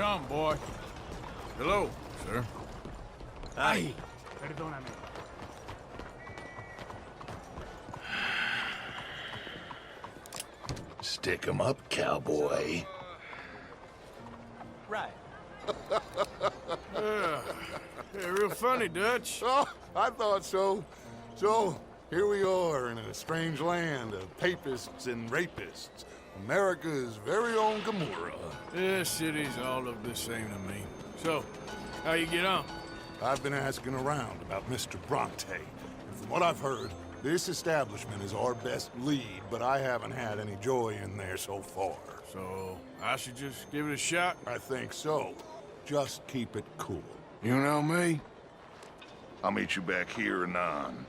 Come, boy. Hello, sir. Ay, perdóname. Stick 'em up, cowboy. Right. Yeah, real funny, Dutch. Oh, I thought so. So, here we are in a strange land of papists and rapists. America's very own Gomorrah. This cities all look the same to me. So, how you get on? I've been asking around about Mr. Bronte. And from what I've heard, this establishment is our best lead, but I haven't had any joy in there so far. So, I should just give it a shot? I think so. Just keep it cool. You know me? I'll meet you back here anon.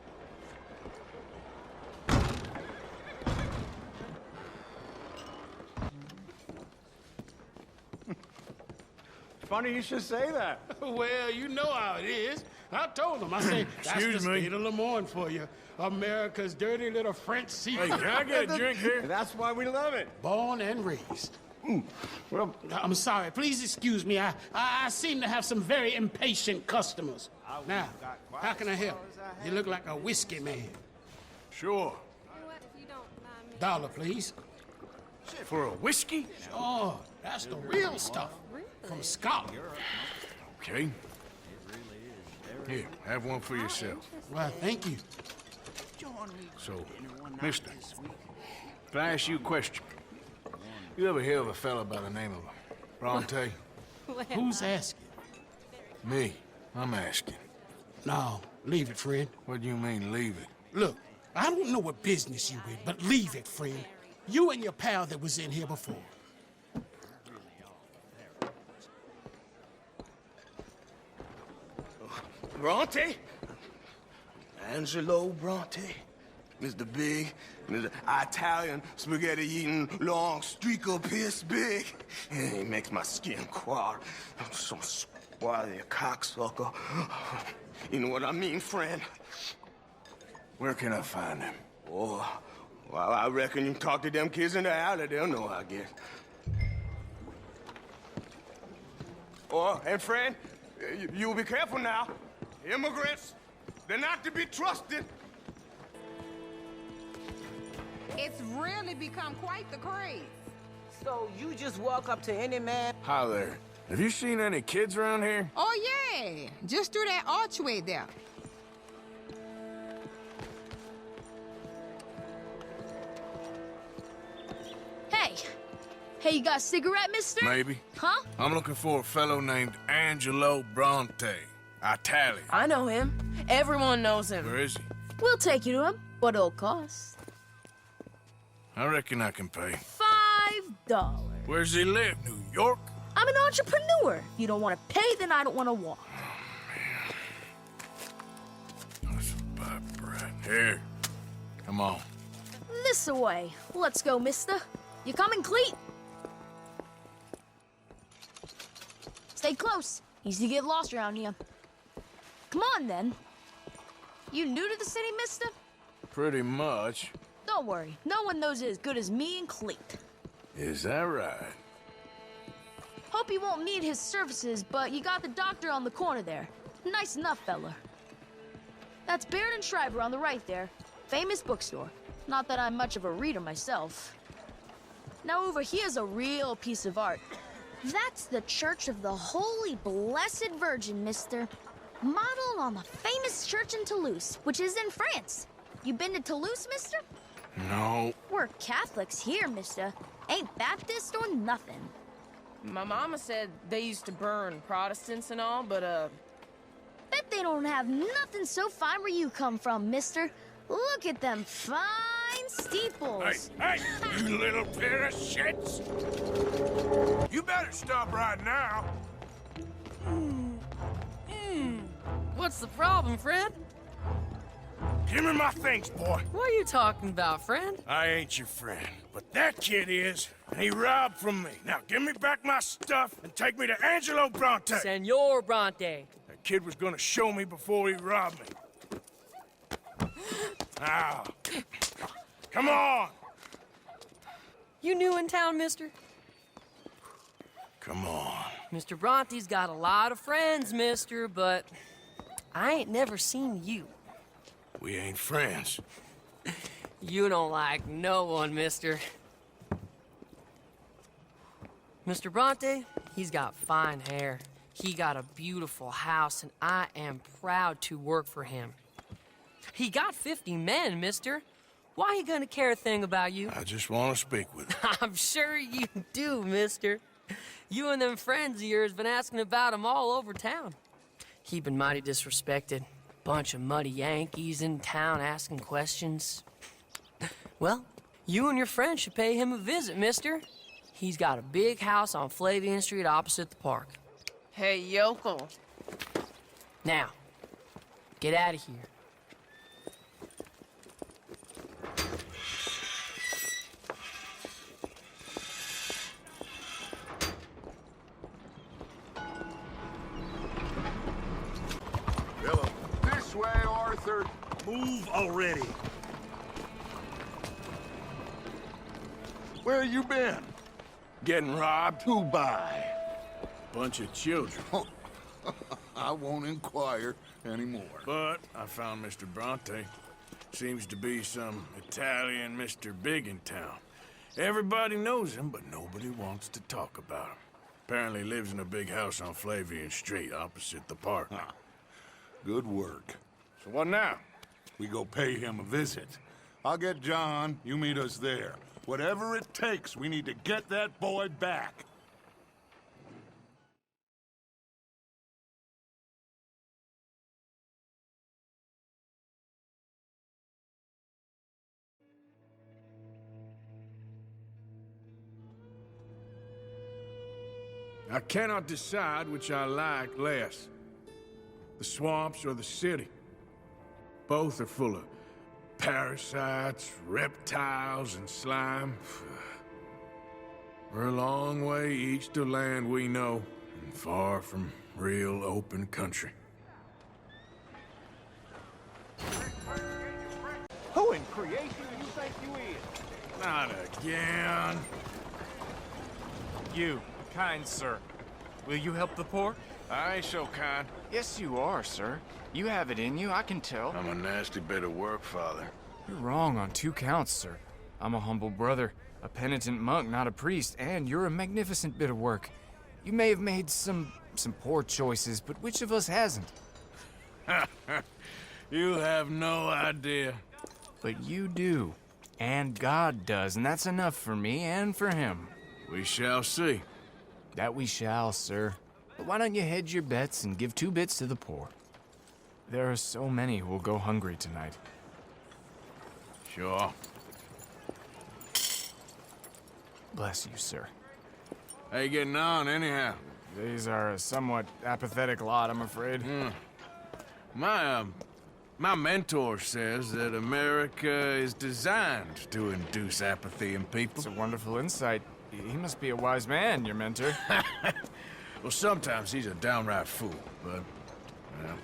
Funny you should say that. Well, you know how it is. I told him. I said, that's the Excuse me. state of Lemoyne for you. America's dirty little French Hey, secret. can I get a drink here? That's why we love it. Born and raised. Well, I'm sorry. Please excuse me. I seem to have some very impatient customers. Now, how can I help? You look like a whiskey man. Sure. Dollar, please. For a whiskey? Oh, that's the real stuff. From Scotland. Okay. Here, have one for yourself. Well, thank you. So, mister, can I ask you a question? You ever hear of a fella by the name of Bronte? Who's asking? Me. I'm asking. No, leave it, friend. What do you mean, leave it? Look, I don't know what business you in, but leave it, friend. You and your pal that was in here before. Bronte? Angelo Bronte? Mr. Big, Mr. Italian spaghetti-eating, long streak of piss big. He makes my skin crawl. So squally a cocksucker. You know what I mean, friend? Where can I find him? Oh, well, I reckon you talk to them kids in the alley, they'll know, I guess. Oh, and friend, you'll be careful now. Immigrants, they're not to be trusted. It's really become quite the craze. So you just walk up to any man? Hi there. Have you seen any kids around here? Oh, yeah. Just through that archway there. Hey, you got a cigarette, mister? Maybe. Huh? I'm looking for a fellow named Angelo Bronte. Italian. I know him. Everyone knows him. Where is he? We'll take you to him. What it'll cost? I reckon I can pay. $5. Where's he live? New York? I'm an entrepreneur. If you don't want to pay, then I don't want to walk. That's a bad bread. Here. Come on. This away. Let's go, mister. You coming, Cleet? Stay close. Easy to get lost around here. Come on, then. You new to the city, mister? Pretty much. Don't worry. No one knows it as good as me and Cleet. Is that right? Hope you won't need his services, but you got the doctor on the corner there. Nice enough, fella. That's Baird and Schreiber on the right there. Famous bookstore. Not that I'm much of a reader myself. Now over here's a real piece of art. That's the Church of the Holy Blessed Virgin, mister. Modeled on the famous church in Toulouse, which is in France. You been to Toulouse, mister? No. We're Catholics here, mister. Ain't Baptist or nothing. My mama said they used to burn Protestants and all, but, Bet they don't have nothing so fine where you come from, mister. Look at them fine steeples. Hey, you little pair of shits! You better stop right now. What's the problem, friend? Give me my things, boy. What are you talking about, friend? I ain't your friend, but that kid is, and he robbed from me. Now give me back my stuff and take me to Angelo Bronte. Senor Bronte. That kid was gonna show me before he robbed me. Now, come on. You new in town, mister? Come on. Mr. Bronte's got a lot of friends, mister, but I ain't never seen you. We ain't friends. You don't like no one, mister. Mr. Bronte, he's got fine hair. He got a beautiful house, and I am proud to work for him. He got 50 men, mister. Why he gonna care a thing about you? I just want to speak with him. I'm sure you do, mister. You and them friends of yours been asking about him all over town. He been mighty disrespected. Bunch of muddy Yankees in town asking questions. Well, you and your friend should pay him a visit, mister. He's got a big house on Flavian Street opposite the park. Hey, yokel. Now, get out of here. This way, Arthur. Move already. Where you been? Getting robbed? Who by? Bunch of children. I won't inquire anymore. But I found Mr. Bronte. Seems to be some Italian Mr. Big in town. Everybody knows him, but nobody wants to talk about him. Apparently lives in a big house on Flavian Street, opposite the park. Good work. So what now? We go pay him a visit. I'll get John, you meet us there. Whatever it takes, we need to get that boy back. I cannot decide which I like less. The swamps or the city. Both are full of parasites, reptiles, and slime. We're a long way east of land we know, and far from real open country. Who in creation do you think you is? Not again. You, kind sir, will you help the poor? I ain't so kind. Yes, you are, sir. You have it in you, I can tell. I'm a nasty bit of work, Father. You're wrong on 2 counts, sir. I'm a humble brother, a penitent monk, not a priest, and you're a magnificent bit of work. You may have made some poor choices, but which of us hasn't? You have no idea. But you do. And God does, and that's enough for me and for him. We shall see. That we shall, sir. But why don't you hedge your bets and give 2 bits to the poor? There are so many who will go hungry tonight. Sure. Bless you, sir. How you getting on, anyhow? These are a somewhat apathetic lot, I'm afraid. My mentor says that America is designed to induce apathy in people. It's a wonderful insight. He must be a wise man, your mentor. Well, sometimes he's a downright fool, but, well,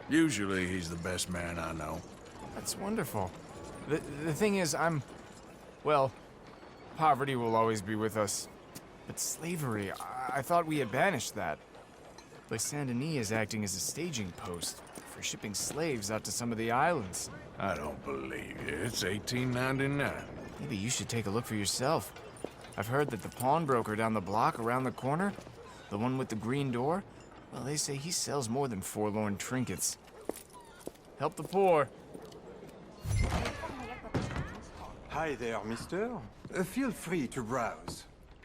usually he's the best man I know. That's wonderful. The thing is, well, poverty will always be with us. But slavery, I thought we had banished that. But Saint Denis is acting as a staging post for shipping slaves out to some of the islands. I don't believe you. It's 1899. Maybe you should take a look for yourself. I've heard that the pawnbroker down the block around the corner, the one with the green door, well, they say he sells more than forlorn trinkets. Help the poor. Hi there, mister. Feel free to browse.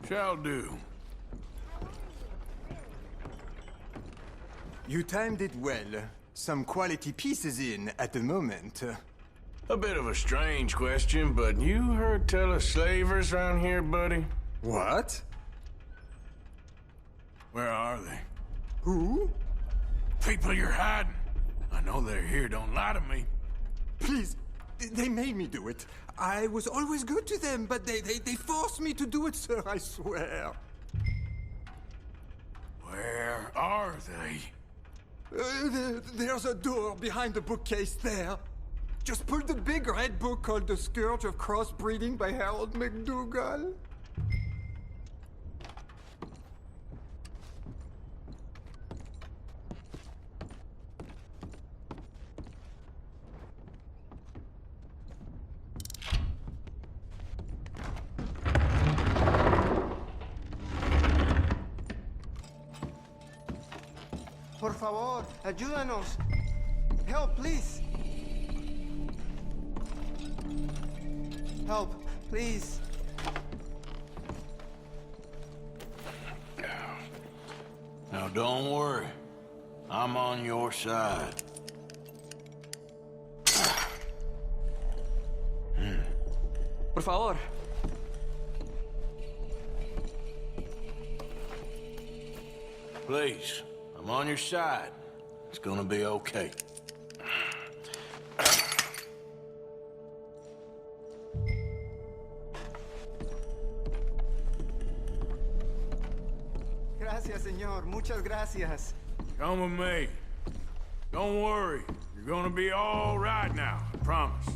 Shall do. You timed it well. Some quality pieces in at the moment. A bit of a strange question, but you heard tell of slavers around here, buddy? What? Where are they? Who? People you're hiding. I know they're here, don't lie to me. Please, they made me do it. I was always good to them, but they forced me to do it, sir, I swear. Where are they? There's a door behind the bookcase there. Just pull the big red book called The Scourge of Crossbreeding by Harold McDougall. Por favor, ayúdanos. Help, please. Help, please. Now, don't worry. I'm on your side. Por favor. Please, I'm on your side. It's gonna be okay. Gracias, señor. Muchas gracias. Come with me. Don't worry. You're gonna be all right now. I promise.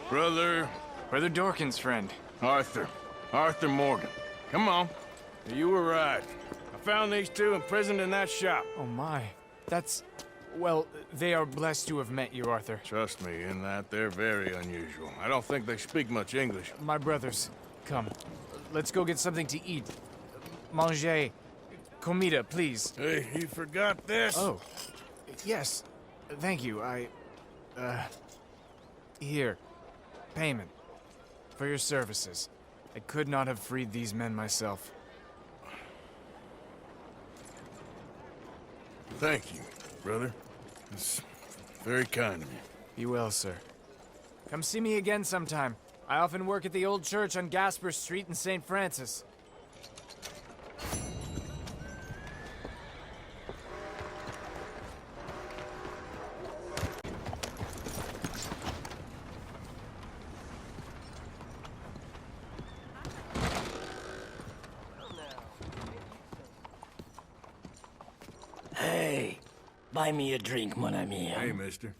Brother Dorkin's friend. Arthur Morgan. Come on. You were right. I found these two imprisoned in that shop. Oh my. That's... Well, they are blessed to have met you, Arthur. Trust me, in that they're very unusual. I don't think they speak much English. My brothers, come. Let's go get something to eat. Manger. Comida, please. Hey, you forgot this? Oh. Yes. Thank you. Here. Payment. For your services. I could not have freed these men myself. Thank you, brother. It's very kind of you. Be well, sir. Come see me again sometime. I often work at the old church on Gasper Street in St. Francis. Hey, buy me a drink, mon ami. Hey, mister.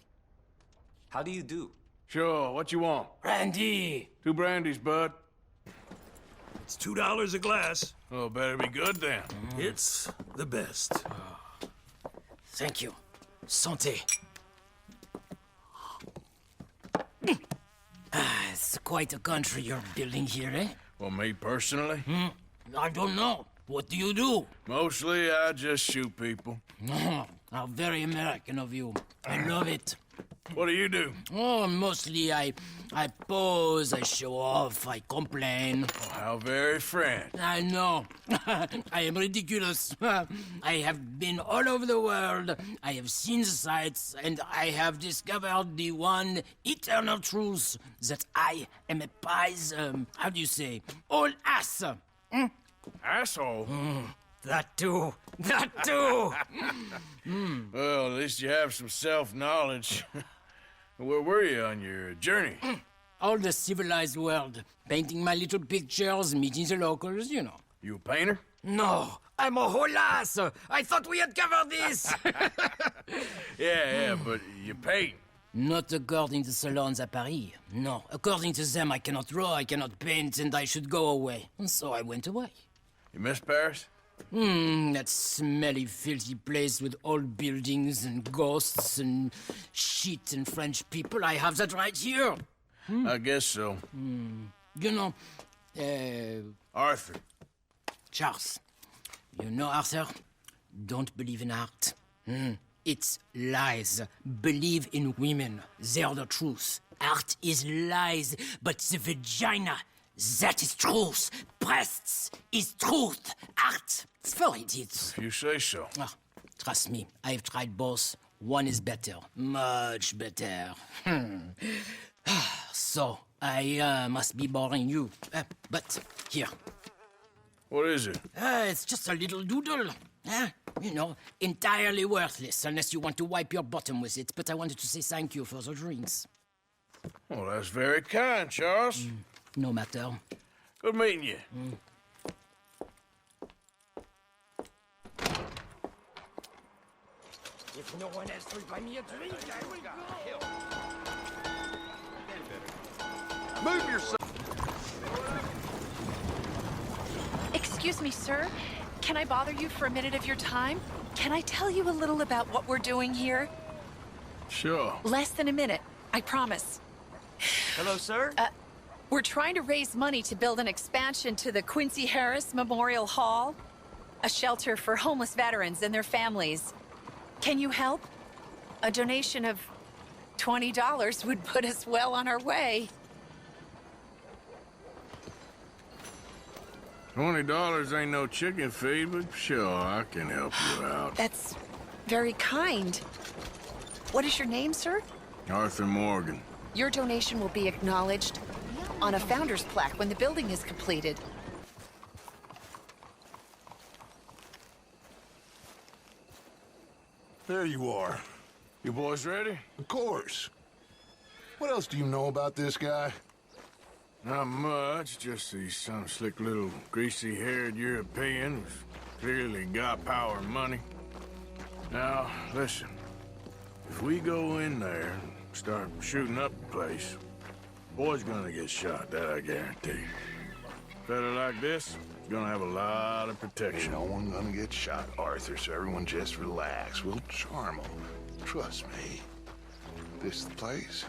How do you do? Sure, what you want? Brandy! 2 brandies, bud. It's $2 a glass. Oh, better be good then. It's the best. Thank you. Santé. It's quite a country you're building here, eh? Well, me personally? I don't know. What do you do? Mostly, I just shoot people. How very American of you. I love it. What do you do? Oh, mostly I pose, I show off, I complain. Oh, how very French. I know. I am ridiculous. I have been all over the world. I have seen the sights, and I have discovered the one eternal truth that I am a pies, how do you say, old ass. Asshole? That too. That too. Well, at least you have some self-knowledge. Where were you on your journey? All the civilized world. Painting my little pictures, meeting the locals, you know. You a painter? No, I'm a whole ass. I thought we had covered this. Yeah, but you paint. Not according to salons at Paris. No, according to them, I cannot draw, I cannot paint, and I should go away. And so I went away. You miss Paris? That smelly, filthy place with old buildings and ghosts and shit and French people. I have that right here. I guess so. You know, Arthur. Charles. You know, Arthur? Don't believe in art. It's lies. Believe in women. They're the truth. Art is lies, but the vagina, that is truth. Breasts is truth. Art, it's for idiots. If you say so. Trust me, I've tried both. One is better. Much better. So, I must be boring you. But, here. What is it? It's just a little doodle. You know, entirely worthless unless you want to wipe your bottom with it. But I wanted to say thank you for the drinks. Well, that's very kind, Charles. No matter. Good meeting you. If no one else will buy me a drink, I will go. Move yourself. Excuse me, sir. Can I bother you for a minute of your time? Can I tell you a little about what we're doing here? Sure. Less than a minute, I promise. Hello, sir? We're trying to raise money to build an expansion to the Quincy Harris Memorial Hall, a shelter for homeless veterans and their families. Can you help? A donation of $20 would put us well on our way. $20 ain't no chicken feed, but sure, I can help you out. That's very kind. What is your name, sir? Arthur Morgan. Your donation will be acknowledged on a founder's plaque when the building is completed. There you are. You boys ready? Of course. What else do you know about this guy? Not much, just he's some slick little greasy-haired European who's clearly got power and money. Now, listen. If we go in there and start shooting up the place, boy's gonna get shot, that I guarantee. Fella like this is gonna have a lot of protection. Ain't no one gonna get shot, Arthur, so everyone just relax. We'll charm them. Trust me. This the place?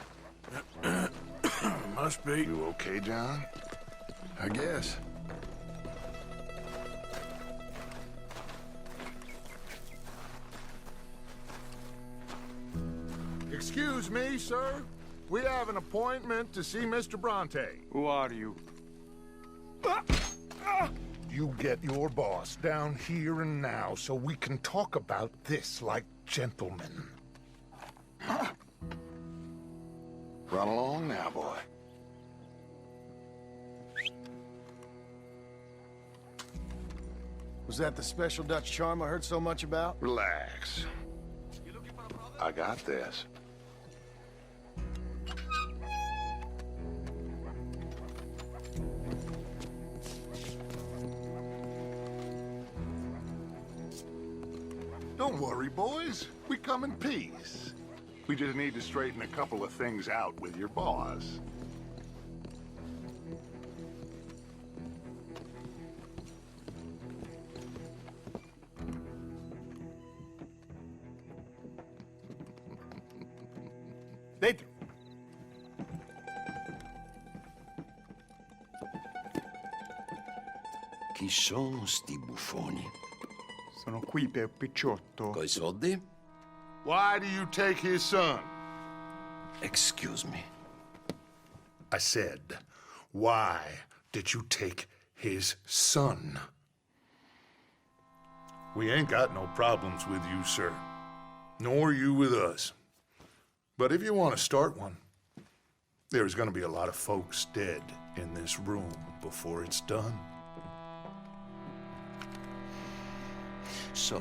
Must be. You okay, John? I guess. Excuse me, sir. We have an appointment to see Mr. Bronte. Who are you? You get your boss down here and now so we can talk about this like gentlemen. Run along now, boy. Was that the special Dutch charm I heard so much about? Relax. I got this. Don't worry, boys. We come in peace. We just need to straighten a couple of things out with your boss. Dentro. Chi sono sti buffoni? Sono qui per Picciotto. Coi soldi? Why do you take his son? Excuse me. I said, why did you take his son? We ain't got no problems with you, sir. Nor you with us. But if you want to start one, there's gonna be a lot of folks dead in this room before it's done. So,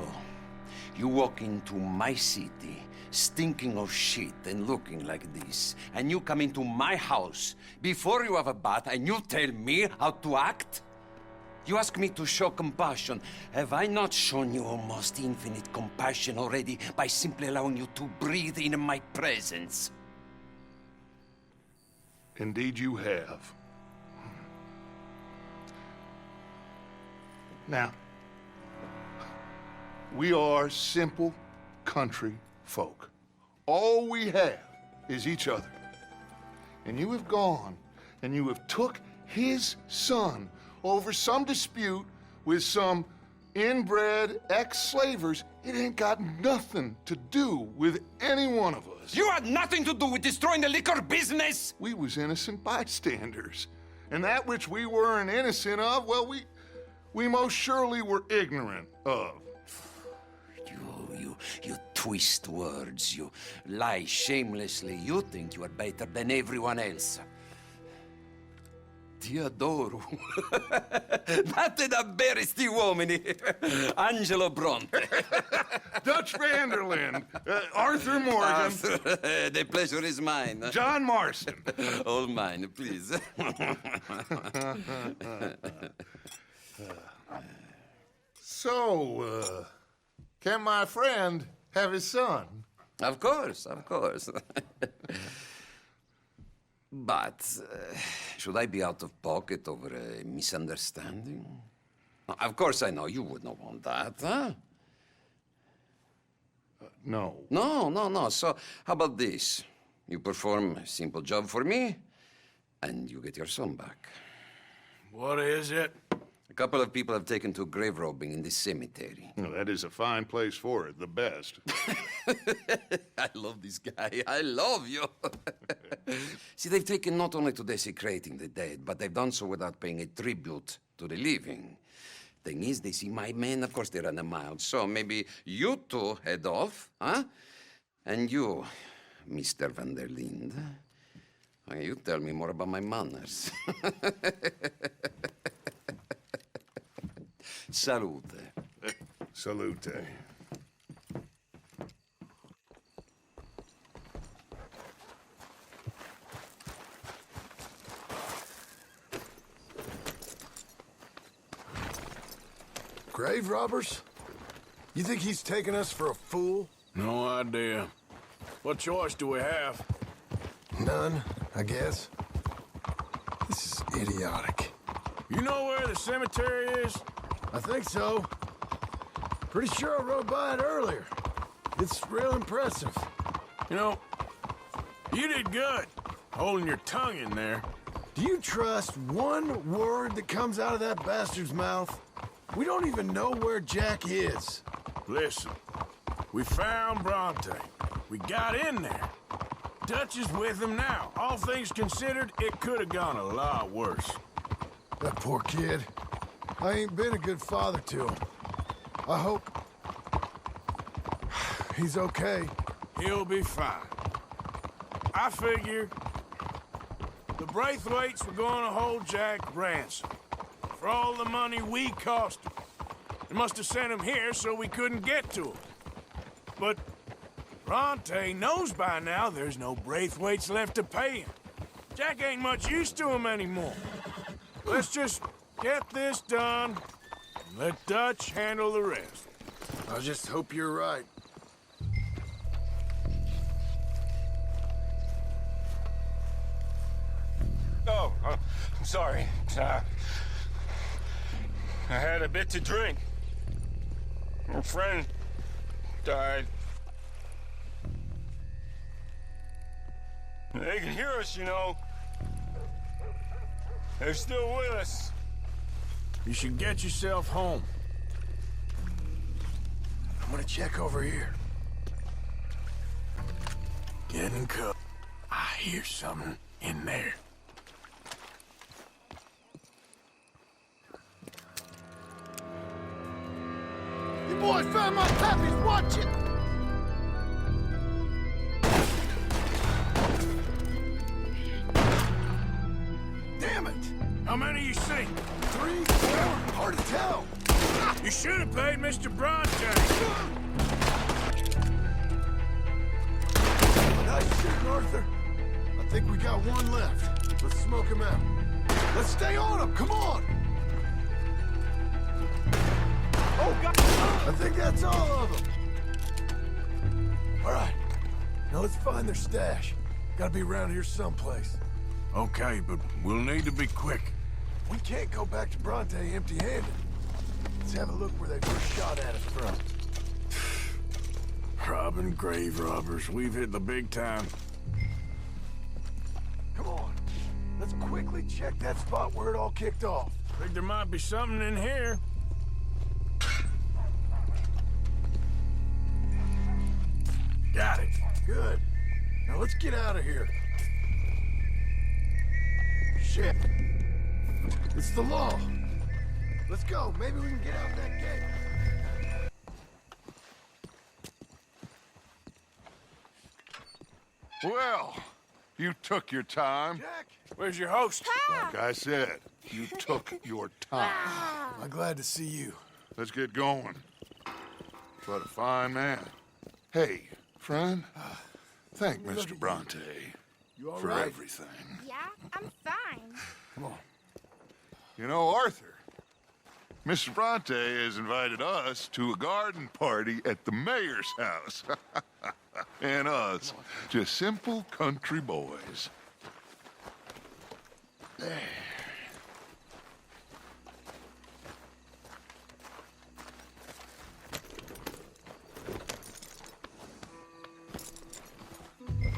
you walk into my city, stinking of shit and looking like this, and you come into my house before you have a bath and you tell me how to act? You ask me to show compassion. Have I not shown you almost infinite compassion already by simply allowing you to breathe in my presence? Indeed you have. Now, we are simple country folk. All we have is each other. And you have gone and you have took his son over some dispute with some inbred ex-slavers. It ain't got nothing to do with any one of us. You had nothing to do with destroying the liquor business! We was innocent bystanders. And that which we weren't innocent of, well, we most surely were ignorant of. You twist words, you lie shamelessly. You think you are better than everyone else. Ti adoro. Date da bere sti uomini. Angelo Bronte. Dutch Vanderland. Arthur Morgan. Arthur, the pleasure is mine. John Marston. All mine, please. So, can my friend have his son? Of course, of course. But, should I be out of pocket over a misunderstanding? Of course I know you would not want that, huh? No. No. So, how about this? You perform a simple job for me, and you get your son back. What is it? A couple of people have taken to grave robbing in this cemetery. Well, that is a fine place for it, the best. I love this guy. I love you. See, they've taken not only to desecrating the dead, but they've done so without paying a tribute to the living. Thing is, they see my men, of course they run a mile. So maybe you two head off, huh? And you, Mr. Van der Linde, you tell me more about my manners. Salute. Salute. Grave robbers? You think he's taking us for a fool? No idea. What choice do we have? None, I guess. This is idiotic. You know where the cemetery is? I think so. Pretty sure I rode by it earlier. It's real impressive. You know, you did good, holding your tongue in there. Do you trust one word that comes out of that bastard's mouth? We don't even know where Jack is. Listen, we found Bronte. We got in there. Dutch is with him now. All things considered, it could have gone a lot worse. That poor kid. I ain't been a good father to him. I hope he's okay. He'll be fine. I figure the Braithwaites were going to hold Jack ransom for all the money we cost him. They must have sent him here so we couldn't get to him. But Bronte knows by now there's no Braithwaites left to pay him. Jack ain't much use to him anymore. Let's just get this done and let Dutch handle the rest. I just hope you're right. Oh, I'm sorry. I had a bit to drink. A friend died. They can hear us, you know. They're still with us. You should get yourself home. I'm gonna check over here. Get in cup. I hear something in there. You boys found my puppies, watch it! Damn it! How many you see? 3, 4, hard to tell. You should have paid Mr. Bronte. Nice shooting, Arthur. I think we got one left. Let's smoke him out. Let's stay on him, come on! Oh, God! I think that's all of them. All right, now let's find their stash. Gotta be around here someplace. Okay, but we'll need to be quick. We can't go back to Bronte empty-handed. Let's have a look where they first shot at us from. Robbing grave robbers. We've hit the big time. Come on. Let's quickly check that spot where it all kicked off. Think there might be something in here. Got it. Good. Now let's get out of here. Shit. It's the law. Let's go. Maybe we can get out that gate. Well, you took your time. Jack! Where's your host? Like I said, you took your time. I'm glad to see you. Let's get going. What a fine man. Hey, friend, thank Mr. Bronte for right? everything. Yeah, I'm fine. Come on. You know, Arthur, Mr. Bronte has invited us to a garden party at the mayor's house. And us, just simple country boys. There.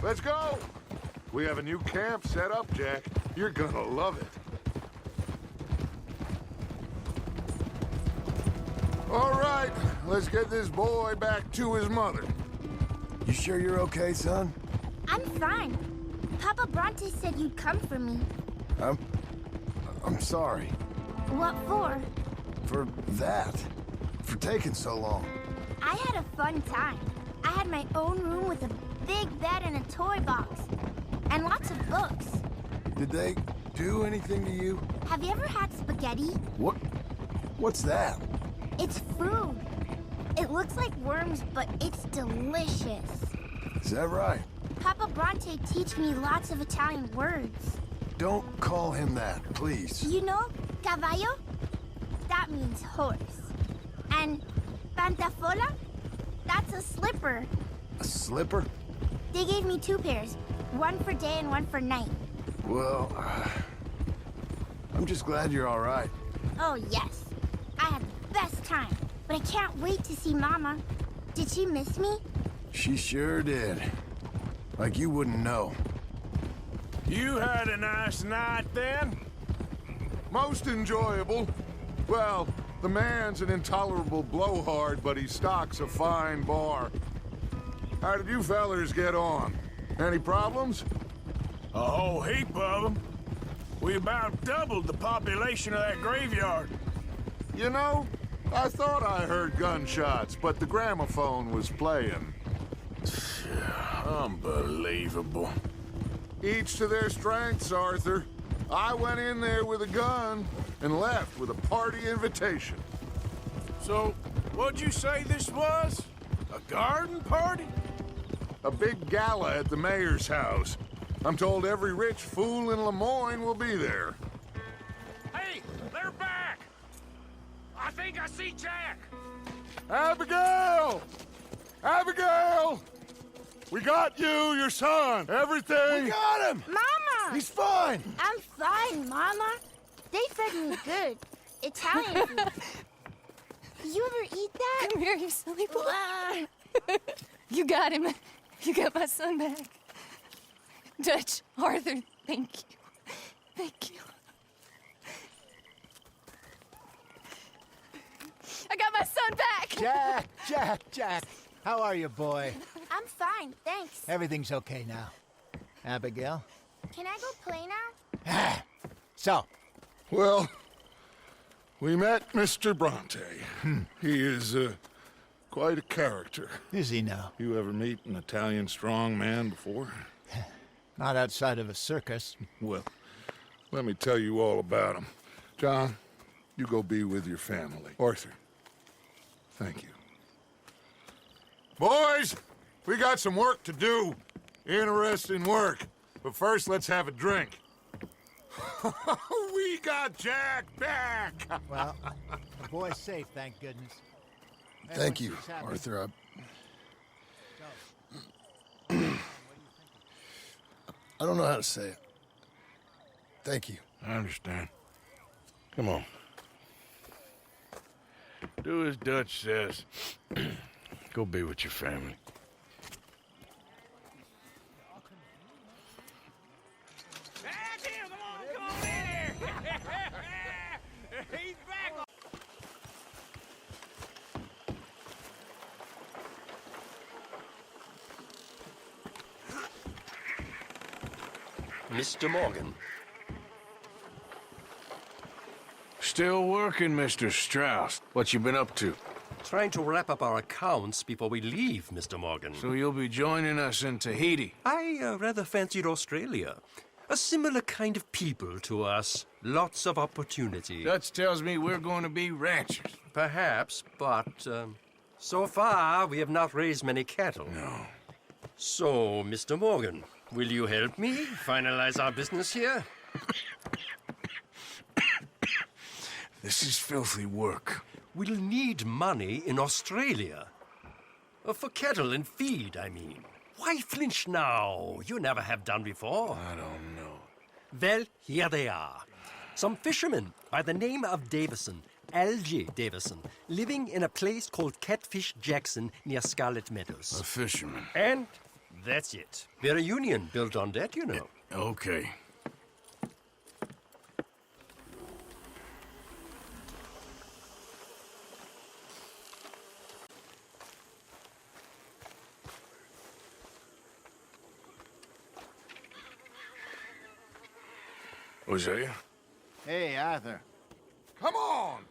Let's go! We have a new camp set up, Jack. You're gonna love it. All right, let's get this boy back to his mother. You sure you're okay, son? I'm fine. Papa Bronte said you'd come for me. I'm sorry. What for? For that. For taking so long. I had a fun time. I had my own room with a big bed and a toy box. And lots of books. Did they do anything to you? Have you ever had spaghetti? What's that? It's food. It looks like worms, but it's delicious. Is that right? Papa Bronte teach me lots of Italian words. Don't call him that, please. You know, cavallo? That means horse. And pantafola? That's a slipper. A slipper? They gave me 2 pairs. One for day and one for night. Well, I'm just glad you're all right. Oh, yes. I had the best time. But I can't wait to see Mama. Did she miss me? She sure did. Like you wouldn't know. You had a nice night then? Most enjoyable. Well, the man's an intolerable blowhard, but he stocks a fine bar. How did you fellers get on? Any problems? A whole heap of them. We about doubled the population of that graveyard. You know, I thought I heard gunshots, but the gramophone was playing. Unbelievable. Each to their strengths, Arthur. I went in there with a gun and left with a party invitation. So, what'd you say this was? A garden party? A big gala at the mayor's house. I'm told every rich fool in Lemoyne will be there. Hey, they're back! I think I see Jack! Abigail! Abigail! We got you, your son, everything! We got him! Mama! He's fine! I'm fine, Mama. They fed me good. Italian food. You ever eat that? Come here, you silly boy. You got him. You got my son back. Dutch, Arthur, thank you. Thank you. I got my son back! Jack. How are you, boy? I'm fine, thanks. Everything's okay now. Abigail? Can I go play now? So? Well, we met Mr. Bronte. He is, quite a character. Is he now? You ever meet an Italian strong man before? Not outside of a circus. Well, let me tell you all about him. John, you go be with your family. Arthur, thank you. Boys, we got some work to do. Interesting work. But first, let's have a drink. We got Jack back! Well, the boy's safe, thank goodness. Thank you, Arthur. I don't know how to say it. Thank you. I understand. Come on. Do as Dutch says. Go be with your family. He's back! Mr. Morgan. Still working, Mr. Strauss. What you been up to? Trying to wrap up our accounts before we leave, Mr. Morgan. So you'll be joining us in Tahiti? I rather fancied Australia. A similar kind of people to us. Lots of opportunity. Dutch tells me we're going to be ranchers. Perhaps, but so far we have not raised many cattle. No. So, Mr. Morgan, will you help me finalize our business here? This is filthy work. We'll need money in Australia. For cattle and feed, I mean. Why flinch now? You never have done before. I don't know. Well, here they are. Some fishermen by the name of Davison, Algie Davison, living in a place called Catfish Jackson near Scarlet Meadows. A fisherman. And that's it. We're a union built on that, you know. Okay. Hosea? Hey, Arthur. Come on!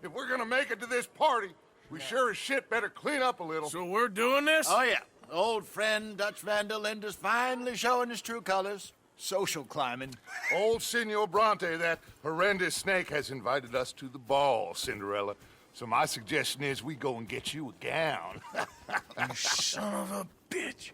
If we're gonna make it to this party, we sure as shit better clean up a little. So we're doing this? Oh, yeah. Old friend Dutch Van der Linde's finally showing his true colors. Social climbing. Old Senor Bronte, that horrendous snake, has invited us to the ball, Cinderella. So my suggestion is we go and get you a gown. You son of a bitch.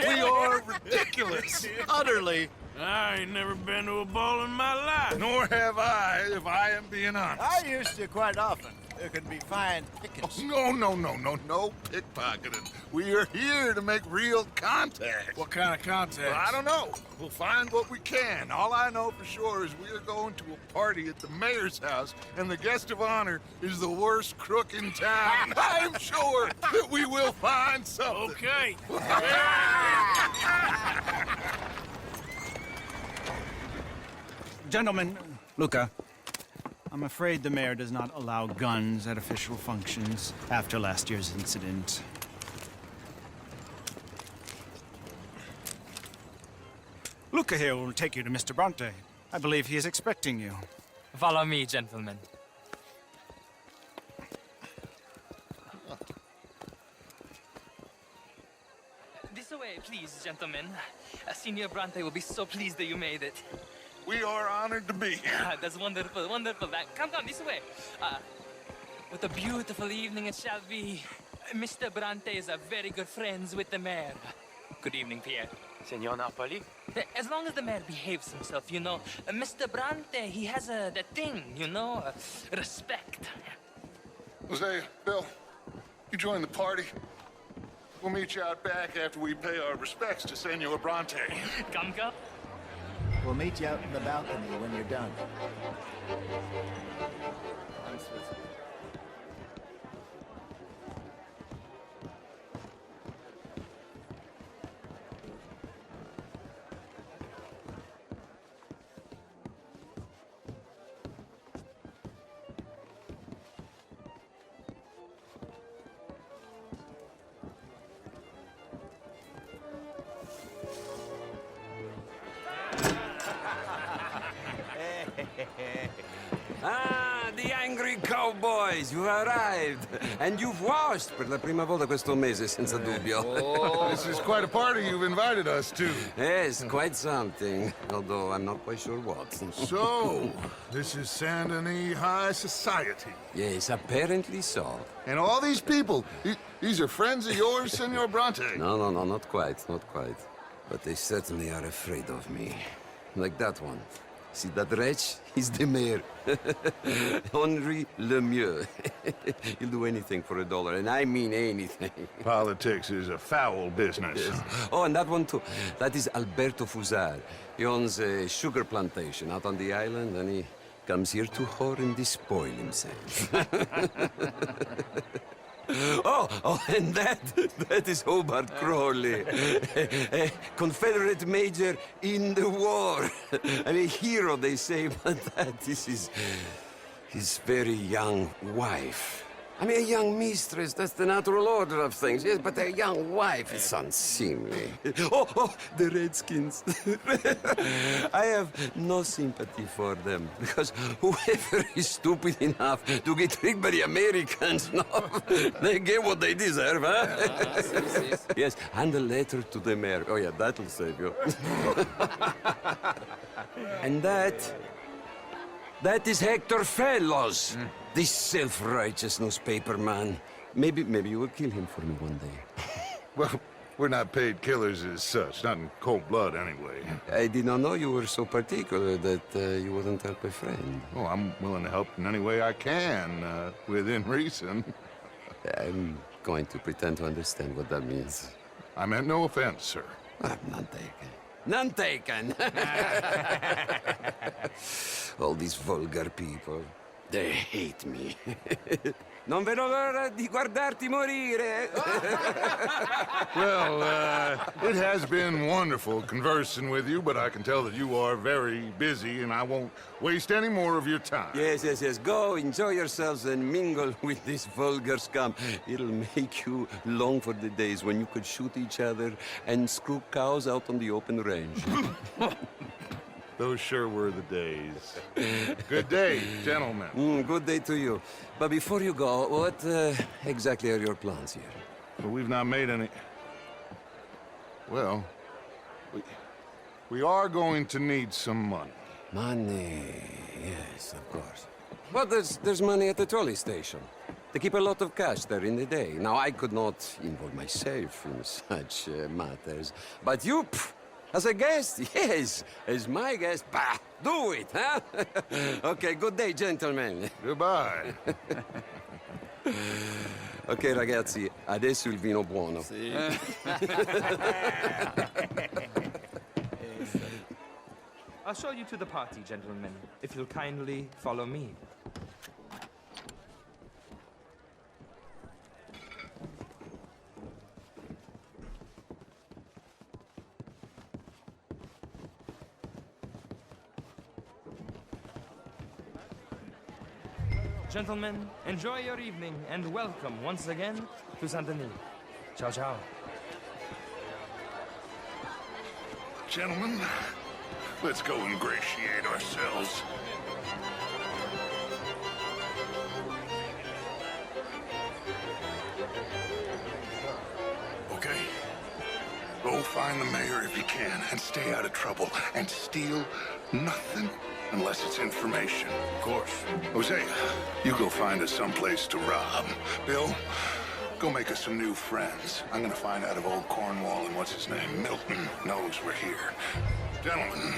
We are ridiculous. Utterly. I ain't never been to a ball in my life. Nor have I, if I am being honest. I used to quite often. There can be fine pickings. Oh, no pickpocketing. We are here to make real contact. What kind of contact? Well, I don't know. We'll find what we can. All I know for sure is we are going to a party at the mayor's house, and the guest of honor is the worst crook in town. I'm sure that we will find something. Okay. Gentlemen, Luca, I'm afraid the mayor does not allow guns at official functions after last year's incident. Luca here will take you to Mr. Bronte. I believe he is expecting you. Follow me, gentlemen. This way, please, gentlemen. Senior Bronte will be so pleased that you made it. We are honored to be here. That's wonderful, wonderful. Come this way. What a beautiful evening it shall be. Mr. Bronte is a very good friends with the mayor. Good evening, Pierre. Senor Napoli? As long as the mayor behaves himself, you know. Mr. Bronte, he has that thing, you know, respect. Hosea, Bill, you join the party. We'll meet you out back after we pay our respects to Senor Bronte. Come. We'll meet you out in the balcony when you're done. Ah, the angry cowboys, you arrived. And you've washed per la prima volta questo mese, senza dubbio. Oh, this is quite a party you've invited us to. Yes, quite something. Although I'm not quite sure what. So, this is Saint Denis High Society. Yes, apparently so. And all these people, these are friends of yours, Senor Bronte? No, not quite. But they certainly are afraid of me. Like that one. See that wretch? He's the mayor. Henri Lemieux. He'll do anything for $1, and I mean anything. Politics is a foul business. Yes. Oh, and that one too. That is Alberto Fusar. He owns a sugar plantation out on the island, and he comes here to whore and despoil himself. Oh, and that is Hobart Crawley, a Confederate major in the war. I mean, a hero, they say, but that is his very young wife. I mean, a young mistress, that's the natural order of things, yes, but a young wife is unseemly. Oh, the Redskins. I have no sympathy for them, because whoever is stupid enough to get tricked by the Americans, no, they get what they deserve, huh? Yes, and a letter to the mayor. Oh, yeah, that'll save you. And that is Hector Fellows. This self-righteous newspaper man. Maybe you will kill him for me one day. Well, we're not paid killers as such, not in cold blood anyway. I did not know you were so particular that you wouldn't help a friend. Oh, I'm willing to help in any way I can, within reason. I'm going to pretend to understand what that means. I meant no offense, sir. None taken. None taken! All these vulgar people. They hate me. Non vedo l'ora di guardarti morire. Well, it has been wonderful conversing with you, but I can tell that you are very busy, and I won't waste any more of your time. Yes, yes, yes. Go, enjoy yourselves, and mingle with this vulgar scum. It'll make you long for the days when you could shoot each other and screw cows out on the open range. Those sure were the days. Good day, gentlemen. Good day to you. But before you go, what exactly are your plans here? Well, we've not made any... Well, we are going to need some money. Money, yes, of course. But there's money at the trolley station. They keep a lot of cash there in the day. Now, I could not involve myself in such matters. But you, as a guest, yes, as my guest, bah, do it, huh? Okay, good day, gentlemen. Goodbye. Ok, ragazzi, adesso il vino buono. Sì. I'll show you to the party, gentlemen, if you'll kindly follow me. Gentlemen, enjoy your evening and welcome once again to Saint-Denis. Ciao, ciao. Gentlemen, let's go ingratiate ourselves. Okay. Go find the mayor if you can and stay out of trouble and steal nothing unless it's information. Of course. Hosea, you go find us someplace to rob. Bill, go make us some new friends. I'm gonna find out if old Cornwall and what's his name, Milton, knows we're here. Gentlemen,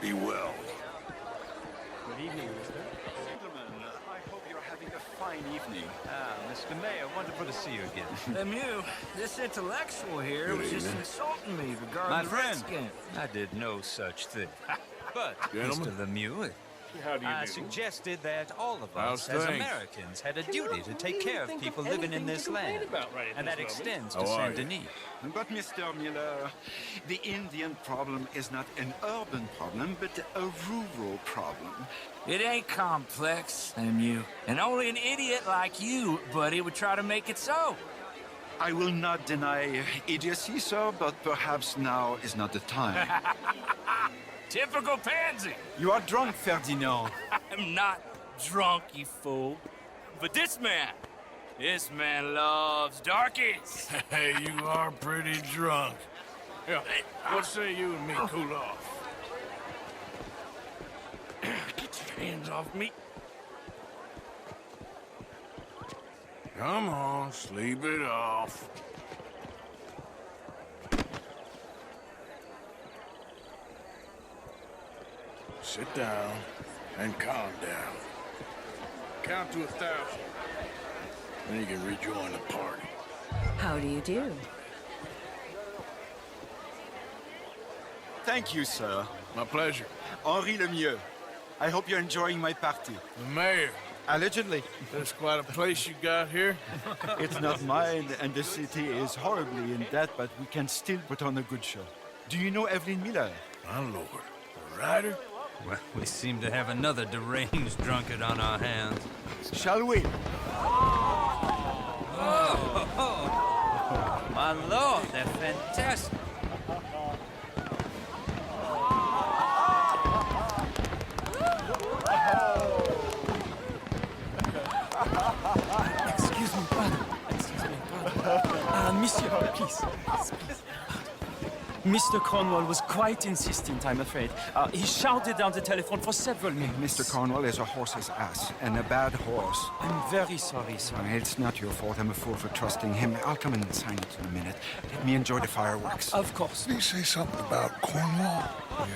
be well. Good evening, mister. Gentlemen, I hope you're having a fine evening. Mr. Mayor, wonderful to see you again. Lemieux, this intellectual here Good was just evening. insulting me regarding My the friend, Redskin. I did no such thing. But, Gentlemen. Mr. Lemieux, How do you I do? suggested that all of How's us, as things? Americans, had a duty to take care of people living in this land. And that extends to Saint-Denis. But, Mr. Miller, the Indian problem is not an urban problem, but a rural problem. It ain't complex, Lemieux. And only an idiot like you, buddy, would try to make it so. I will not deny idiocy, sir, but perhaps now is not the time. Typical pansy. You are drunk, Ferdinand. I'm not drunk, you fool. But this man loves darkies. Hey, you are pretty drunk. Yeah, what say you and me cool off? Get your hands off me. Come on, sleep it off. Sit down and calm down. Count to 1,000. Then you can rejoin the party. How do you do? Thank you, sir. My pleasure. Henri Lemieux. I hope you're enjoying my party. The mayor. Allegedly. That's quite a place you got here. It's not mine, and the city is horribly in debt, but we can still put on a good show. Do you know Evelyn Miller? My lord. The writer? Well, we seem to have another deranged drunkard on our hands. Shall we? Oh, my lord, they're fantastic. Excuse me, brother. Monsieur, please. Mr. Cornwall was quite insistent, I'm afraid. He shouted down the telephone for several minutes. Mr. Cornwall is a horse's ass, and a bad horse. I'm very sorry, sir. It's not your fault. I'm a fool for trusting him. I'll come and sign it in a minute. Let me enjoy the fireworks. Of course. Did he say something about Cornwall?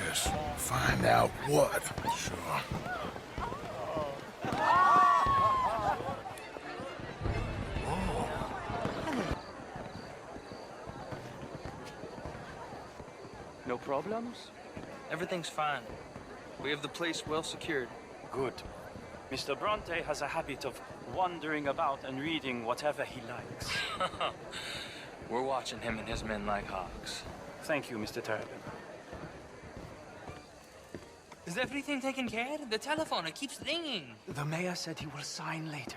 Yes. Find out what. Sure. No problems? Everything's fine. We have the place well secured. Good. Mr. Bronte has a habit of wandering about and reading whatever he likes. We're watching him and his men like hawks. Thank you, Mr. Turpin. Is everything taken care of? The telephone, it keeps ringing. The mayor said he will sign later.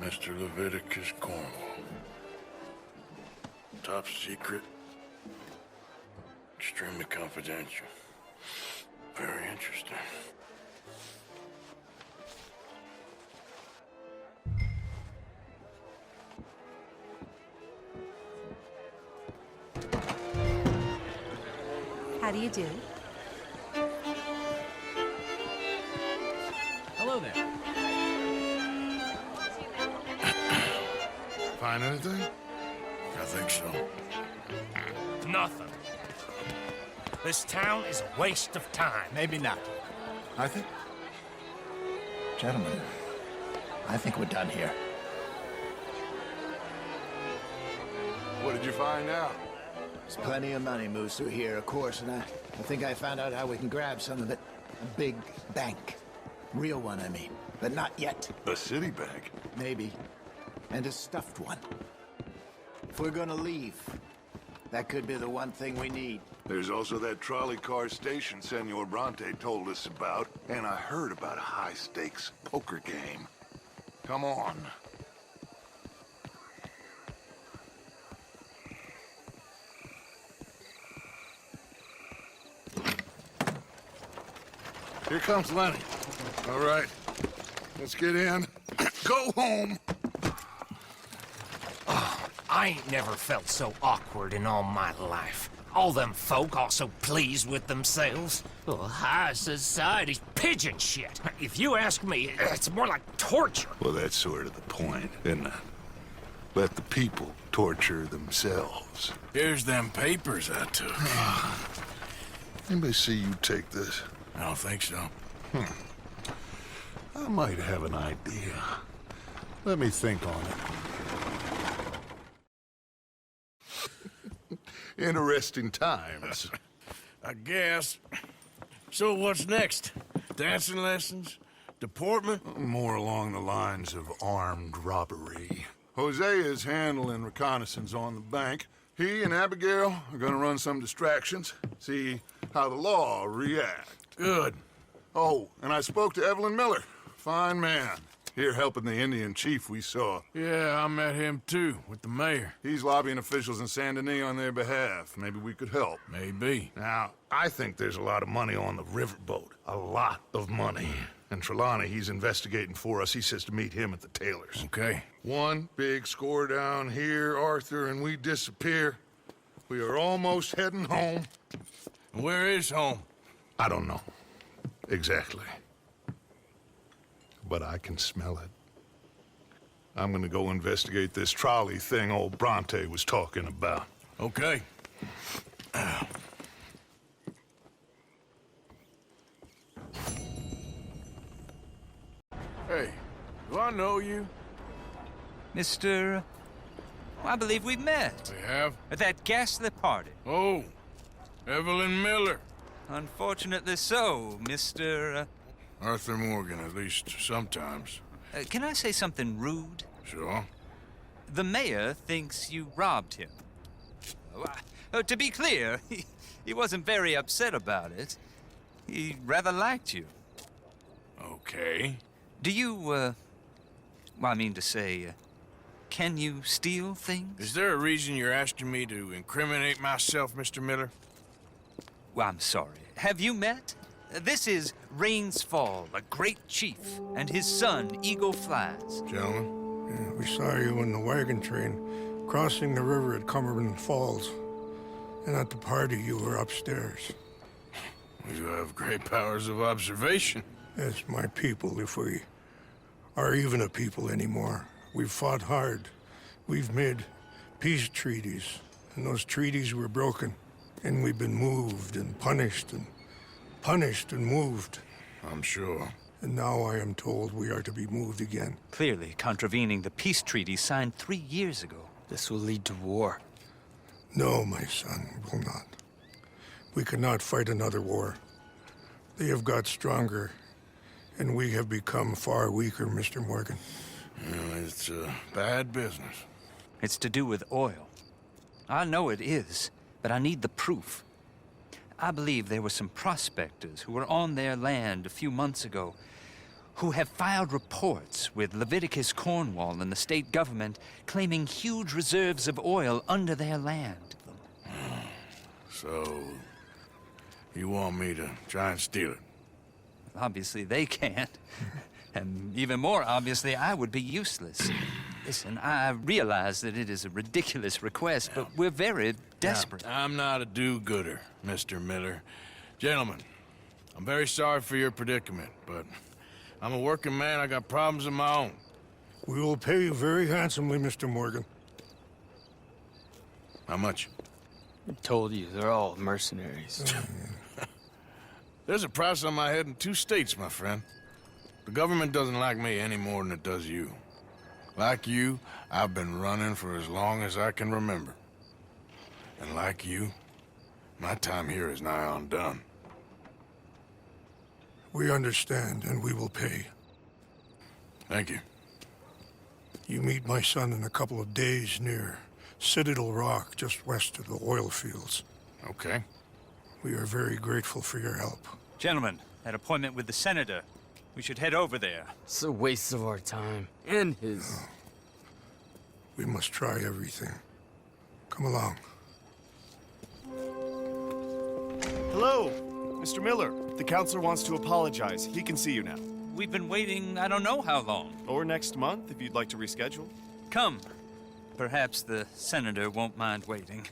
Mr. Leviticus Cornwall. Top secret. Extremely confidential. Very interesting. How do you do? Hello there. Find anything? I think so. Nothing. This town is a waste of time. Maybe not. I think... Gentlemen, I think we're done here. What did you find out? There's plenty of money moves through here, of course, and I think I found out how we can grab some of it. A big bank. Real one, I mean. But not yet. A city bank? Maybe. And a stuffed one. If we're gonna leave, that could be the one thing we need. There's also that trolley car station Senor Bronte told us about, and I heard about a high-stakes poker game. Come on. Here comes Lenny. All right, let's get in. Go home. Oh, I ain't never felt so awkward in all my life. All them folk all so pleased with themselves. Oh, high society's pigeon shit. If you ask me, it's more like torture. Well, that's sort of the point, isn't it? Let the people torture themselves. Here's them papers I took. Anybody see you take this? I don't think so. I might have an idea. Let me think on it. Interesting times. I guess. So what's next? Dancing lessons? Deportment? More along the lines of armed robbery. Hosea is handling reconnaissance on the bank. He and Abigail are gonna run some distractions, see how the law reacts. Good. Oh, and I spoke to Evelyn Miller. Fine man. Here helping the Indian chief we saw. Yeah, I met him too, with the mayor. He's lobbying officials in Saint Denis on their behalf. Maybe we could help. Maybe. Now, I think there's a lot of money on the riverboat. A lot of money. And Trelawney, he's investigating for us. He says to meet him at the Taylor's. Okay. One big score down here, Arthur, and we disappear. We are almost heading home. Where is home? I don't know. Exactly. But I can smell it. I'm gonna go investigate this trolley thing old Bronte was talking about. Okay. Hey, do I know you? Mr. I believe we've met. We have? At that ghastly party. Oh, Evelyn Miller. Unfortunately so, Mr. Arthur Morgan, at least sometimes. Can I say something rude? Sure. The mayor thinks you robbed him. To be clear, he wasn't very upset about it. He rather liked you. Okay. Do you, well, I mean to say, can you steal things? Is there a reason you're asking me to incriminate myself, Mr. Miller? Well, I'm sorry. Have you met? This is Rains Fall, a great chief, and his son, Eagle Flies. Gentlemen? Yeah, we saw you in the wagon train crossing the river at Cumberland Falls. And at the party, you were upstairs. You have great powers of observation. Yes, my people, if we are even a people anymore. We've fought hard. We've made peace treaties, and those treaties were broken. And we've been moved and punished and moved. I'm sure. And now I am told we are to be moved again. Clearly contravening the peace treaty signed 3 years ago. This will lead to war. No, my son, it will not. We cannot fight another war. They have got stronger, and we have become far weaker, Mr. Morgan. Well, it's bad business. It's to do with oil. I know it is, but I need the proof. I believe there were some prospectors who were on their land a few months ago who have filed reports with Leviticus Cornwall and the state government claiming huge reserves of oil under their land. So, you want me to try and steal it? Obviously they can't. And even more obviously, I would be useless. Listen, I realize that it is a ridiculous request, but we're very desperate. Now, I'm not a do-gooder, Mr. Miller. Gentlemen, I'm very sorry for your predicament, but I'm a working man. I got problems of my own. We will pay you very handsomely, Mr. Morgan. How much? I told you, they're all mercenaries. There's a price on my head in 2 states, my friend. The government doesn't like me any more than it does you. Like you, I've been running for as long as I can remember. And like you, my time here is nigh on done. We understand, and we will pay. Thank you. You meet my son in a couple of days near Citadel Rock, just west of the oil fields. Okay. We are very grateful for your help. Gentlemen, that appointment with the senator. We should head over there. It's a waste of our time. And his. Oh. We must try everything. Come along. Hello, Mr. Miller. The counselor wants to apologize. He can see you now. We've been waiting I don't know how long. Or next month, if you'd like to reschedule. Come. Perhaps the senator won't mind waiting.